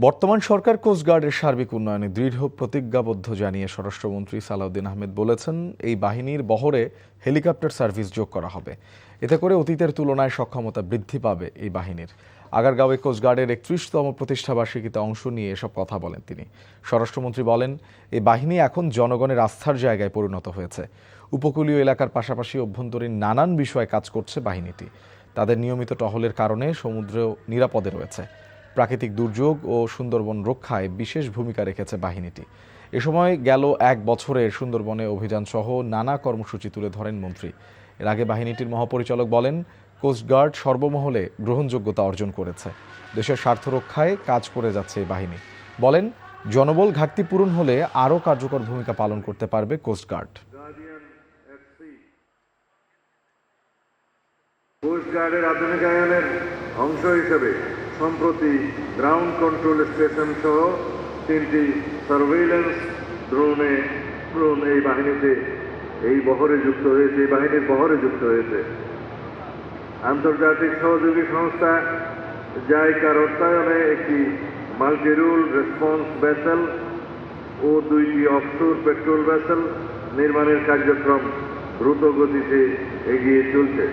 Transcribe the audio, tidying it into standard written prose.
বর্তমান সরকার কোস্টগার্ডের সার্বিক উন্নয়নে দৃঢ় প্রতিজ্ঞাবদ্ধ জানিয়ে স্বরাষ্ট্রমন্ত্রী সালাউদ্দিন আহমেদ বলেছেন, এই বাহিনীর বহরে হেলিকপ্টার সার্ভিস যোগ করা হবে। এতে করে অতীতের তুলনায় সক্ষমতা বৃদ্ধি পাবে এই বাহিনীর। আগারগাঁওয়ে কোস্টগার্ডের ৩১তম প্রতিষ্ঠাবার্ষিকীতে অংশ নিয়ে এসব কথা বলেন তিনি। স্বরাষ্ট্রমন্ত্রী বলেন, এই বাহিনী এখন জনগণের আস্থার জায়গায় পরিণত হয়েছে। উপকূলীয় এলাকার পাশাপাশি অভ্যন্তরীণ নানান বিষয়ে কাজ করছে বাহিনীটি। তাদের নিয়মিত টহলের কারণে সমুদ্রেও নিরাপদে রয়েছে। প্রাকৃতিক দুর্যোগ ও সুন্দরবন রক্ষায় বিশেষ ভূমিকা রেখেছে বাহিনীটি। এ সময় গেল এক বছরে সুন্দরবনে অভিযান সহ নানা কর্মসূচি তুলে ধরেন মন্ত্রী। এর আগে বাহিনীটির মহাপরিচালক বলেন, কোস্টগার্ড সর্বমহলে গ্রহণযোগ্যতা অর্জন করেছে। দেশের স্বার্থ রক্ষায় কাজ করে যাচ্ছে এই বাহিনী। বলেন, জনবল ঘাটতি পূরণ হলে আরও কার্যকর ভূমিকা পালন করতে পারবে কোস্টগার্ড। কোস্টগার্ডের আধুনিকায়নের অংশ হিসেবে সম্প্রতি গ্রাউন্ড কন্ট্রোল স্টেশন সহ 3টি সার্ভেইলেন্স ড্রোন এই বাহিনীতে এই বাহিনীর বহরে যুক্ত হয়েছে। আন্তর্জাতিক সহযোগী সংস্থা জাইকার অর্থায়নে একটি মাল্টি-রোল রেসপন্স ভেসেল ও 2টি অফশোর পেট্রোল ভেসেল নির্মাণের কার্যক্রম দ্রুত গতিতে এগিয়ে চলছে।